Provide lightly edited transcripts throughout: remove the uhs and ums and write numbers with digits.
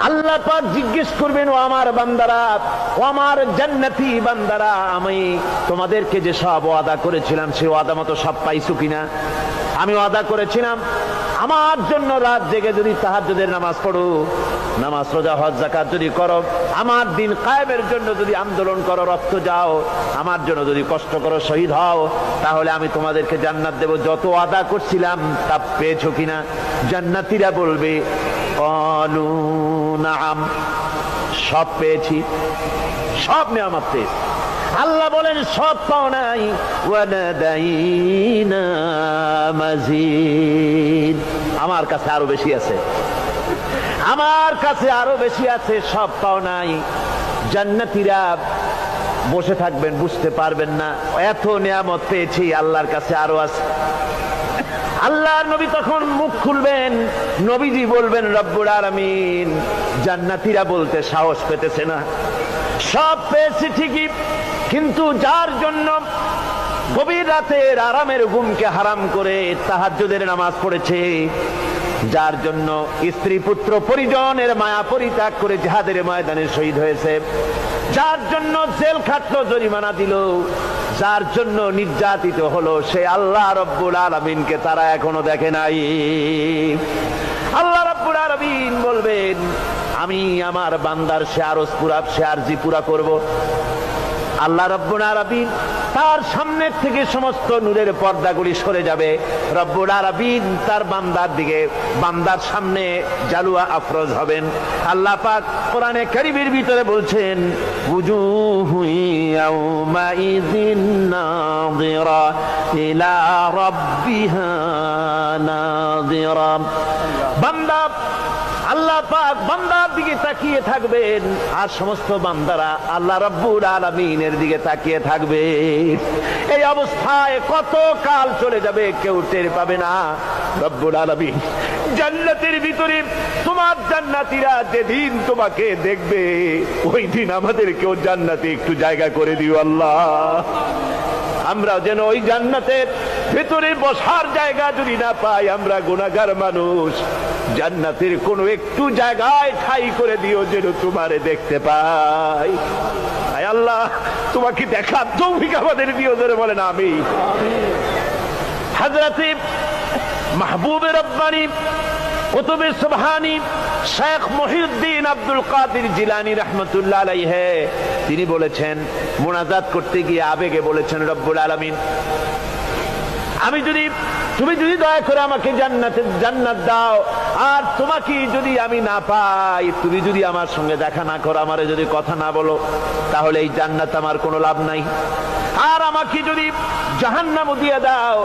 আল্লাহ পাক জিজ্ঞেস করবেন, ও আমার বান্দারা, ও আমার জান্নাতি বান্দারা, আমি তোমাদেরকে যে সব ওয়াদা করেছিলাম সেই ওয়াদা মতো সব পাইছো কিনা? আমি ওয়াদা করেছিলাম আমার জন্য রাত জেগে যদি তাহাজ্জুদের নামাজ পড়ো, নামাজ রোজা হজ যাকাত যদি করো, আমার দিন কায়েমের জন্য যদি আন্দোলন করো, রক্ত যাও, আমার জন্য যদি কষ্ট করো, শহীদ হও, তাহলে আমি তোমাদেরকে জান্নাত দেব। যত ওয়াদা করছিলাম তা পেয়েছো কিনা? জান্নাতীরা বলবে ক্বালু নাআম, সব পেয়েছি, সব নেয়ামত পেয়েছি। আল্লাহ বলেন সব পাও নাই, ওয়ানাদাইনা মাজিদ, আমার কাছে আরো বেশি আছে, আমার কাছে আরো বেশি আছে, সব পাও নাই। জান্নাতীরা বসে থাকবেন, বুঝতে পারবেন না এত নিয়ামত পেয়েছি, আল্লাহর কাছে আরো আছে। আল্লাহর নবী তখন মুখ খুলবেন, নবীজি বলবেন রব্বুল আলামিন, জান্নাতীরা বলতে সাহস পেতেছে না, সব পেয়েছি ঠিকই, কিন্তু যার জন্য গভীর রাতের আরামের ঘুমকে হারাম করে তাহাজ্জুদের নামাজ পড়েছে, যার জন্য স্ত্রী পুত্র পরিজনের মায়া পরিত্যাগ করে জিহাদের ময়দানে শহীদ হয়েছে, যার জন্য জেল খাটলো, জরিমানা দিল, যার জন্য নির্যাতিত হলো, সে আল্লাহ রব্বুল আলামিনকে তারা এখনো দেখে নাই। আল্লাহ রব্বুল আলামিন বলবেন, আমি আমার বান্দার সে আরজ পুরা, সে আরজি পুরা করব। আল্লাহ রব্বুল আলামিন তার সামনের থেকে সমস্ত নূরের পর্দাগুলি সরে যাবে, রব্বুল আলামিন তার বান্দার দিকে, বান্দার সামনে জালুয়া আফরোজ হবেন। আল্লাহ পাক কোরআনে কারীমের ভিতরে বলছেন, উজুহু ইয়াউমাইযিন নাযিরা ইলা রাব্বিহা নাযিরা। বান্দা, আল্লাহ পাক বান্দার দিকে তাকিয়ে থাকবেন, আর সমস্ত বান্দারা আল্লাহ রাব্বুল আলামিনের দিকে তাকিয়ে থাকবে। এই অবস্থায় কত কাল চলে যাবে কেউ টের পাবে না। রব্বুল আলামিন জান্নাতের ভিতরে তোমার জান্নাতীরা যেদিন তোমাকে দেখবে, ওই দিন আমাদেরকেও জান্নাতে একটু জায়গা করে দিও আল্লাহ। আমরা যেন ওই জান্নাতের ভেতরে বসার জায়গা যদি না পাই, আমরা গুনাহগার মানুষ, জান্নাতের কোনো একটু জায়গায় ঠাঁই করে দিও যেন তোমারে দেখতে পাই। আয় আল্লাহ, তোমাকে দেখার তৌফিক আমাদের দিও, ধরে বলেন আমিন। হযরতে মাহবুবে রব্বানী কুতুবে সুবহানী শেখ মহিউদ্দিন আব্দুল কাদের জিলানী রাহমাতুল্লাহ আলাইহি, তিনি বলেছেন, মুনাজাত করতে গিয়ে আবেগে বলেছেন, রব্বুল আলামিন, তুমি যদি দয়া করে আমাকে জান্নাত দাও, আর তোমাকে যদি আমি না পাই, তুমি যদি আমার সঙ্গে দেখা না করো, আমারে যদি কথা না বলো, তাহলে এই জান্নাত আমার কোনো লাভ নাই। আর আমাকে যদি জাহান্নাম দিয়ে দাও,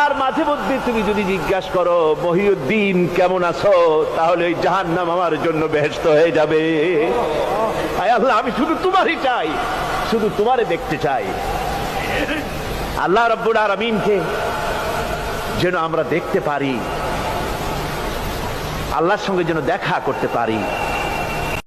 আর মাঝে মধ্যে তুমি যদি জিজ্ঞাসা করো মহিউদ্দিন কেমন আছো, তাহলে এই জাহান্নাম আমার জন্য বেহেশত হয়ে যাবে। আয় আল্লাহ, আমি শুধু তোমারই চাই, শুধু তোমারে দেখতে চাই। আল্লাহ রাব্বুল আলামিনকে যেন আমরা দেখতে পারি, আল্লাহর সঙ্গে যেন দেখা করতে পারি।